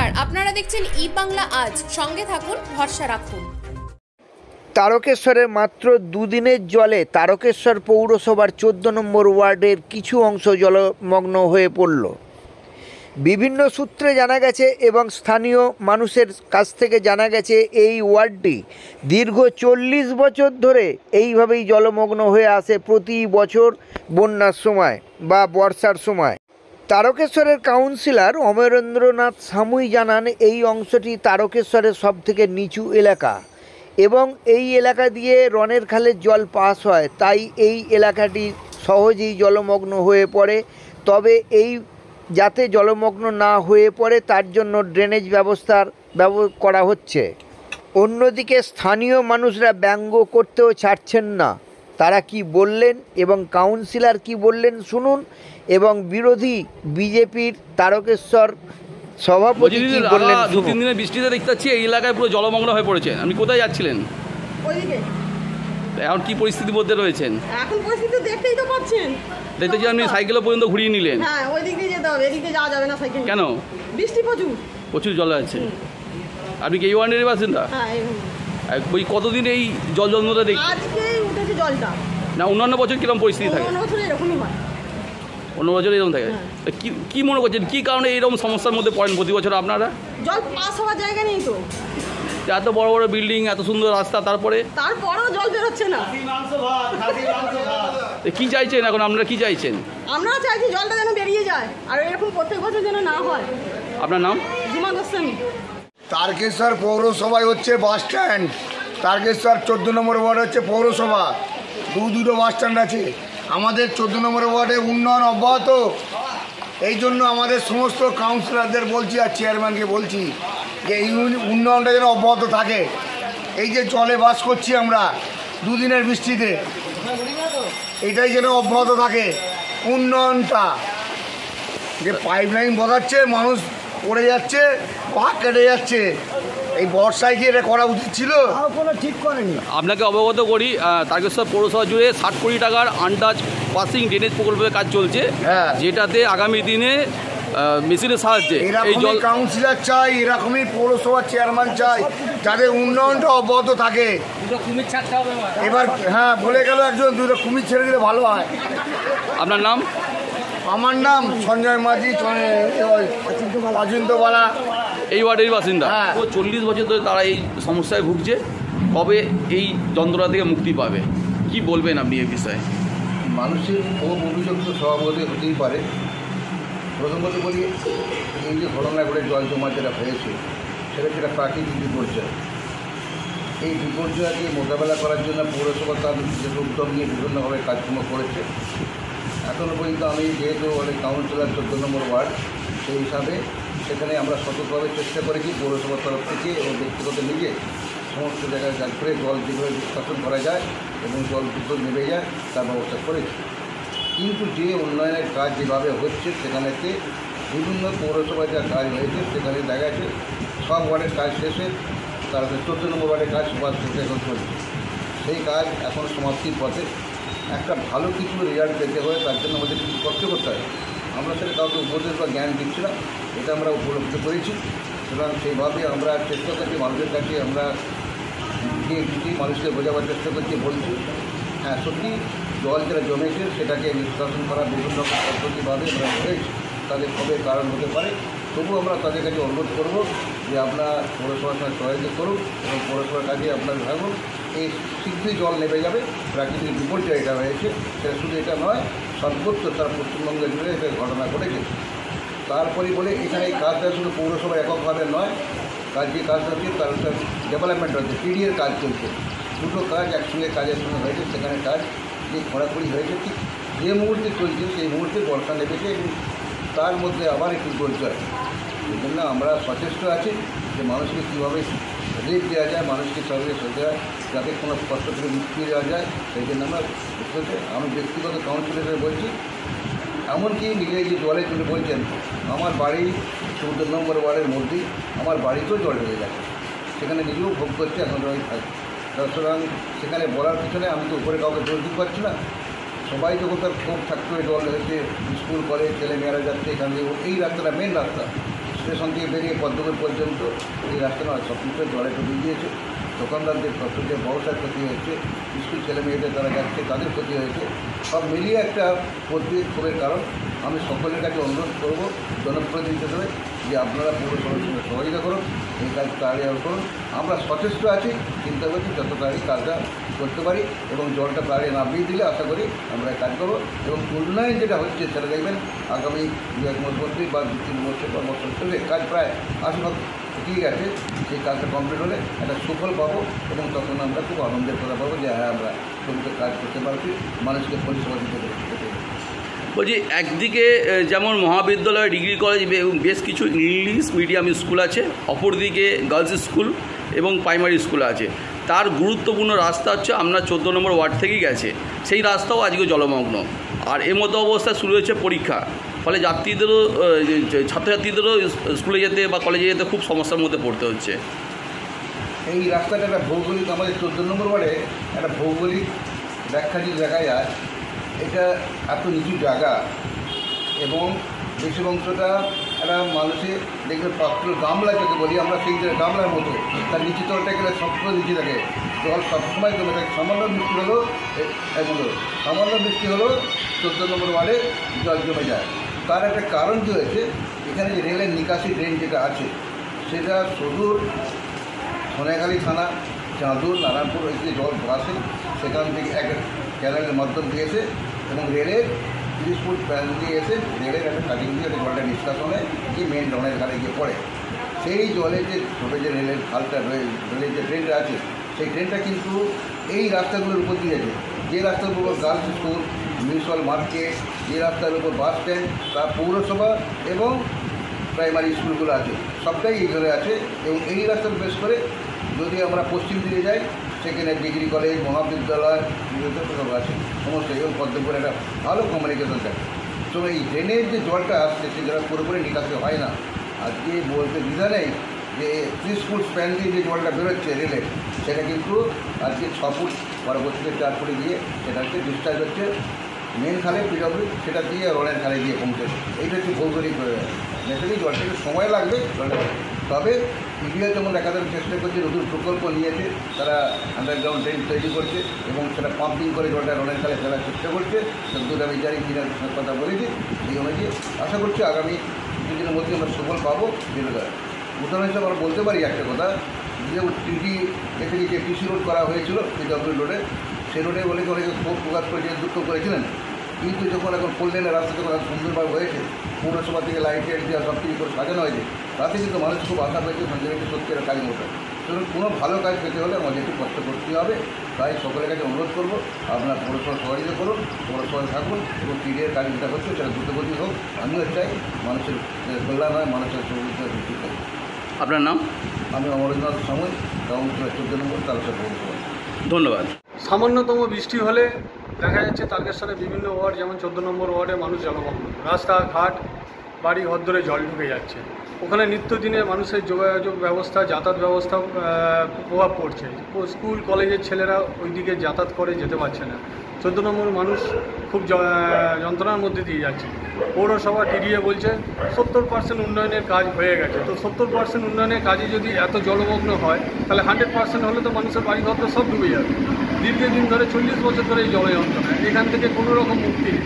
নমস্কার, আপনারা দেখছেন ই বাংলা আজ। সঙ্গে থাকুন, ভরসা রাখুন। তারকেশ্বরের মাত্র দুদিনের জলে তারকেশ্বর পৌরসভার 14 নম্বর ওয়ার্ডের কিছু অংশ জলমগ্ন হয়ে পড়ল। বিভিন্ন সূত্রে জানা গেছে এবং স্থানীয় মানুষের কাছ থেকে জানা গেছে এই ওয়ার্ডটি দীর্ঘ 40 বছর ধরে এইভাবেই জলমগ্ন হয়ে আসে প্রতি বছর বন্যার সময় বা বর্ষার সময়। তারকেশ্বরের কাউন্সিলর অমরেন্দ্রনাথ সামুই জানান, এই অংশটি তারকেশ্বরের সবথেকে নিচু এলাকা এবং এই এলাকা দিয়ে রনের খালের জল পাস হয়, তাই এই এলাকাটি সহজেই জলমগ্ন হয়ে পড়ে। তবে এই যাতে জলমগ্ন না হয়ে পড়ে তার জন্য ড্রেনেজ ব্যবস্থা করা হচ্ছে। অন্যদিকে স্থানীয় মানুষরা ব্যঙ্গ করতেও ছাড়ছেন না। তারা কি বললেন এবং কাউন্সিলর কি বললেন শুনুন, এবং বিরোধী বিজেপির তারকেশ্বর সভাপতি কি বললেন। 2-3 দিনের বৃষ্টিতে দেখতে পাচ্ছি এই এলাকায় পুরো জলমগ্ন হয়ে পড়েছেন। আপনি কোথায় যাচ্ছিলেন? ওইদিকে। এখন কি পরিস্থিতির মধ্যে রয়েছেন? এখন পরিস্থিতি দেখতেই তো পাচ্ছেন। দেখতেছি আপনি সাইকেলও পর্যন্ত ঘুরিয়ে নিলেন। হ্যাঁ, ওই দিক দিয়ে যেতে হবে, এদিকে যাওয়া যাবে না সাইকেল। কেন? বৃষ্টি প্রচুর জল আছে। আপনি কি এই ওয়ার্ডের বাসিন্দা? হ্যাঁ। ওই কতদিন এই জল যন্ত্রণা দেখি? আজকেই উঠেছে জলটা। না, অন্যান্য বছর কিরকম পরিস্থিতি থাকে? অন্য বছর এরকমই হয়। অন্য বছর এরকম থাকে। কি মনে করছেন, কি কারণে এইরকম সমস্যার মধ্যে পড়েন প্রতি বছর আপনারা? জল পাস হওয়ার জায়গা নেই তো। এত বড় বড় বিল্ডিং, এত সুন্দর রাস্তা, তারপরেও জল বেরোচ্ছে না। কি চাইছেন এখন আপনারা? কি চাইছেন? আমরা চাইছি জলটা যেন বেরিয়ে যায়, আর এরকম প্রত্যেক বছর যেন না হয়। আপনার নাম? জুমা গোস্বামী। তারকেশ্বর পৌরসভায় হচ্ছে বাস স্ট্যান্ড, তারকেশ্বর 14 নম্বর ওয়ার্ড হচ্ছে পৌরসভা। দুটো বাস স্ট্যান্ড আছে। আমাদের 14 নম্বর ওয়ার্ডে উন্নয়ন অব্যাহত। এই জন্য আমাদের সমস্ত কাউন্সিলরদের বলছি আর চেয়ারম্যানকে বলছি যে এই উন্নয়নটা যেন অব্যাহত থাকে। এই যে জলে বাস করছি আমরা দুদিনের বৃষ্টিতে, এটাই যেন অব্যাহত থাকে। উন্নয়নটা যে পাইপলাইন বসাচ্ছে, মানুষ পড়ে যাচ্ছে, পা কেটে যাচ্ছে, এই বর্ষায় কি এটা করা উচিত ছিল? কোনো ঠিক করেনি। আপনাকে অবগত করি, তারকেশ্বর পৌরসভা জুড়ে 60 কোটি টাকার আন্ডাজ পাসিং ড্রেনেজ প্রকল্পের কাজ চলছে, যেটাতে আগামী দিনে মেশিনের সাহায্যে এই জল কাউন্সিলর চাই, এরকমই পৌরসভার চেয়ারম্যান চাই, যাতে উন্নয়নটা অব্যাহত থাকে। এবার হ্যাঁ বলে গেল একজন, 2টা কুমির ছেড়ে দিলে ভালো হয়। আপনার নাম? আমার নাম সঞ্জয় মাঝি, অচিন্তবালা, এই ওয়ার্ডের বাসিন্দা। 40 বছর ধরে তারা এই সমস্যায় ভুগছে। কবে এই যন্ত্রণা থেকে মুক্তি পাবে, কি বলবেন আপনি এই বিষয়ে? মানুষের ক্ষোভ অভিযোগ তো স্বভাবতই হতেই পারে। প্রথমত বলি, এই যে ঘটনা করে জল জমা যেটা হয়েছে সেটা একটা প্রাকৃতিক বিপর্যয়। এই বিপর্যয়কে মোকাবেলা করার জন্য পৌরসভা তার নিজের উদ্যোগ নিয়ে বিভিন্নভাবে কাজকর্ম করেছে। এখনও পর্যন্ত আমি যেহেতু অনেক কাউন্সিলর 14 নম্বর ওয়ার্ড, সেই হিসাবে সেখানে আমরা সতর্কভাবে চেষ্টা করেছি পৌরসভার তরফ থেকে এবং ব্যক্তিগত নিজে সমস্ত জায়গায় কাজ করে জল যেভাবে নিষ্কাশন করা যায় এবং জল দ্রুত নেমে যায় তার ব্যবস্থা করেছি। কিন্তু যে উন্নয়নের কাজ যেভাবে হচ্ছে সেখানেতে বিভিন্ন পৌরসভায় যা কাজ হয়েছে সেখানে দেখা যাচ্ছে সব ওয়ার্ডের কাজ শেষে, তার 14 নম্বর ওয়ার্ডের কাজ সবার শেষে এখন চলছে। সেই কাজ এখন সমাপ্তির পথে। একটা ভালো কিছু রেজাল্ট পেতে হয়, তার জন্য আমাদের কিছু কষ্ট করতে হয়। আমরা সেটা কাউকে উপদেশ বা জ্ঞান দিচ্ছিলাম, এটা আমরা উপলব্ধি করেছি। সুতরাং সেইভাবে আমরা চেষ্টা করছি মানুষের কাছে, আমরা মানুষকে বোঝাবার চেষ্টা করছি, বলছি হ্যাঁ সত্যি জল যেটা জমেছে সেটাকে নিষ্কাশন করার বিভিন্ন পদ্ধতিভাবে আমরা হয়েছি। তাদের কবে কারণ হতে পারে, তবুও আমরা তাদের কাছে অনুরোধ করব যে আপনারা পৌরসভার সঙ্গে সহযোগিতা করুন এবং পৌরসভার কাজে আপনার ভাবুন। এই শীঘ্রই জল নেমে যাবে। প্রাকৃতিক বিপর্যয় এটা হয়েছে, সেটা শুধু এটা নয়, সর্বত্র তার পশ্চিমবঙ্গের জুড়ে এটা ঘটনা ঘটেছে। তারপরে বলে এখানে এই কাজটা শুধু পৌরসভা এককভাবে নয়, যে কাজটা হচ্ছে তার একটা ডেভেলপমেন্ট হচ্ছে, পিডিএর কাজ চলছে। দুটো কাজ একসঙ্গে কাজের সঙ্গে হয়েছে। সেখানে কাজ যে খোঁড়াখুড়ি হয়েছে ঠিক যে মুহূর্তে চলছে সেই মুহূর্তে বর্ষা নেমেছে এবং তার মধ্যে আবার একটু বিপর্যয়। সেই জন্য আমরা সচেষ্ট আছি যে মানুষকে কীভাবে রেট দেওয়া যায়, মানুষকে সঙ্গে সতে হয়, যাতে কোনো কষ্ট থেকে মুক্তি দেওয়া যায়। সেই জন্য আমরা আমি ব্যক্তিগত কাউন্সিলরে বলছি, এমনকি নিজে যে জলে চলে বলছেন, আমার বাড়ি 14 নম্বর ওয়ার্ডের মধ্যেই আমার বাড়িতেও জল ঢেলে যাচ্ছে, সেখানে নিজেও ভোগ করছে, এখন আমি থাকি। সুতরাং সেখানে বলার পিছনে আমি তো উপরে কাউকে জোর দিতে পারছি না। সবাই যখন তার ক্ষোভ থাকতে জল হয়েছে, স্কুল কলেজ ছেলে মেয়েরা যাচ্ছে এখান থেকে, এই রাস্তাটা মেন রাস্তা, স্টেশন থেকে বেরিয়ে পদ্মপুর পর্যন্ত এই রাস্তা নয়, সব কিছু জলে ডুবে গিয়েছে। দোকানদারদের ফসলের ব্যবসার ক্ষতি হয়েছে, স্কুল ছেলে মেয়েদের যারা যাচ্ছে তাদের ক্ষতি হয়েছে। সব মিলিয়ে একটা ক্ষোভের কারণ। আমি সকলের কাছে অনুরোধ করব জনপ্রতিনিধি হিসেবে যে আপনারা পৌরসভার সঙ্গে সহযোগিতা করুন, এই কাজ তাড়াতাড়ি করুন। আমরা সচেষ্ট আছি, চিন্তা করছি যত তাড়াতাড়ি কাজটা করতে পারি এবং জলটা তাড়াতাড়ি নামিয়ে দিলে আশা করি আমরা কাজ করবো। এবং উন্নয়ন যেটা হচ্ছে সেটা দেখবেন আগামী 2-1 মধ্যবর্তী বা 2-3 বছর বা বছর চলে কাজ প্রায় আশীর্বাদ ঠিক আছে। সেই কাজটা কমপ্লিট হলে একটা সুফল পাবো এবং তখন আমরা খুব আনন্দের কথা পাবো যে হ্যাঁ আমরা ছবিতে কাজ করতে পারছি, মানুষকে পরিষেবা দিতে পারছি। বলছি, একদিকে যেমন মহাবিদ্যালয়, ডিগ্রি কলেজ এবং বেশ কিছু ইংলিশ মিডিয়াম স্কুল আছে, অপরদিকে গার্লস স্কুল এবং প্রাইমারি স্কুল আছে। তার গুরুত্বপূর্ণ রাস্তা হচ্ছে আপনার 14 নম্বর ওয়ার্ড থেকেই গেছে, সেই রাস্তাও আজকে জলমগ্ন। আর এর মতো অবস্থায় শুরু হয়েছে পরীক্ষা, ফলে যাত্রীদেরও ছাত্রছাত্রীদেরও স্কুলে যেতে বা কলেজে যেতে খুব সমস্যার মধ্যে পড়তে হচ্ছে। এই রাস্তাটা একটা ভৌগোলিক, আমাদের 14 নম্বর ওয়ার্ডে একটা ভৌগোলিক ব্যাখ্যা যদি দেখা যায়, এটা এত নিচু জায়গা এবং বেশি অংশটা একটা মানুষের দেখবে পাত্র গামলা যাকে বলি আমরা, সেই গামলার মতো তার নিচে তলটা গেলে সবসময় নিচে থাকে, জল সবসময় জমে থাকে। সামান্য বৃষ্টি হলো সামান্য বৃষ্টি হলো 14 নম্বর ওয়ার্ডে জল জমে যায়। তার একটা কারণ কী হয়েছে, এখানে যে রেলের নিকাশি ড্রেন যেটা আছে সেটা সুদূর সোনাখালী থানা, চাঁদুর, নারায়ণপুর ওইদিকে জল আসে, সেখান থেকে একটা ক্যানেলের মাধ্যম দিয়েছে এবং রেলের 30 ফুট প্যান দিয়ে এসে রেলের একটা কাটিং দিয়ে একটা জলটা নিষ্কাশনে গিয়ে মেন ডনের ঘাটে গিয়ে পড়ে। সেই জলে যে ছোটো যে রেলের খালটা রেলের যে ট্রেনটা আছে, সেই ট্রেনটা কিন্তু এই রাস্তাগুলোর উপর দিয়ে আছে। যে রাস্তার উপর গার্লস স্কুল, মিউনিসিপ্যাল মার্কেট, যে রাস্তার উপর বাস স্ট্যান্ড, তার পৌরসভা এবং প্রাইমারি স্কুলগুলো আছে, সবটাই এই ধরে আছে। এবং এই রাস্তার বেশ করে যদি আমরা পশ্চিম দিকে যাই, সেখানে ডিগ্রি কলেজ, মহাবিদ্যালয় সব আছে সমস্ত, এবং পদ্মপুরে একটা ভালো কমিউনিকেশন থাকে। তো এই ড্রেনের যে জলটা আসছে সে জল পুরোপুরি নিকাশি হয় না। আজকে বলতে দ্বিধা নেই যে 30 ফুট স্প্যান দিয়ে যে জলটা বেরোচ্ছে রেলের, সেটা কিন্তু আজকে 6 ফুট পরবর্তীতে 4 ফুটে গিয়ে সেটা হচ্ছে ডিসচার্জ হচ্ছে মেন খালে পিডব্লিউ, সেটা দিয়ে রনের খালে গিয়ে পৌঁছেছে। এইটা হচ্ছে ভৌগোলিক নেচারি। জলটা একটু সময় লাগবে জলটা, তবে ইন্ডিয়া যেমন একাধারে চেষ্টা করছে, নতুন প্রকল্প নিয়েছে, তারা আন্ডারগ্রাউন্ড ড্রেন তৈরি করছে এবং সেটা পাম্পিং করে জলটা রনের খালে ফেলার চেষ্টা করছে। যতদূর আমি জানি কিনার কথা বলেছি, এই অনুযায়ী আশা করছি আগামী কিছুদিনের মধ্যে আমরা সুফল পাবো। যেটা উদাহরণ হিসেবে আমরা বলতে পারি একটা কথা, যে টিটি থেকে যে টিসি রোড করা হয়েছিল পিডব্লিউ রোডে, সেই রোডে অনেকে ক্ষোভ প্রকাশ করেছে, দুঃখ করেছিলেন। কিন্তু যখন এখন কল্যাণের রাস্তা যখন সুন্দরভাবে হয়েছে, পৌরসভা থেকে লাইট টাইট দেওয়া সব কিছু করে সাজানো হয়েছে, তাতে কিন্তু মানুষ খুব আশা পেয়েছে সঞ্জয়কে সত্যি একটা কাজ ওঠে। সুতরাং কোনো ভালো কাজ পেতে হলে আমাদের একটু কষ্ট করতে হবে। তাই সকলের কাছে অনুরোধ করবো, আপনার পৌরসভা সহযোগিতা করুন, পৌরসভায় থাকুন এবং টিডির কাজ যেটা হচ্ছে সেটা দ্রুতগতি হোক। আমিও চাই মানুষের কল্যাণ হয়, মানুষের সহযোগিতা বৃদ্ধি করে। আপনার নাম? আমি অমরনাথ সামল, কাউন্সিলর 14 নম্বর তারকেশ্বর পৌরসভা। ধন্যবাদ। সামান্যতম বৃষ্টি হলে দেখা যাচ্ছে তারকেশ্বরের বিভিন্ন ওয়ার্ড, যেমন 14 নম্বর ওয়ার্ডে মানুষ জলমগ্ন, রাস্তাঘাট বাড়ি ঘর ধরে জল ঢুকে যাচ্ছে। ওখানে নিত্যদিনে মানুষের যোগাযোগ ব্যবস্থা, যাতায়াত ব্যবস্থা প্রভাব পড়ছে। স্কুল কলেজের ছেলেরা ওই দিকে যাতায়াত করে যেতে পারছে না। 14 নম্বর মানুষ খুব যন্ত্রণার মধ্যে দিয়ে যাচ্ছে। পৌরসভা টিডিএ বলছে 70% উন্নয়নের কাজ হয়ে গেছে। তো 70% উন্নয়নের কাজে যদি এত জলমগ্ন হয়, তাহলে 100% হলে তো মানুষের বাড়িঘর তো সব ডুবে যাবে। দীর্ঘদিন ধরে 40 বছর ধরে এই জল যন্ত্রণা, এখান থেকে কোনো রকম মুক্তি নেই।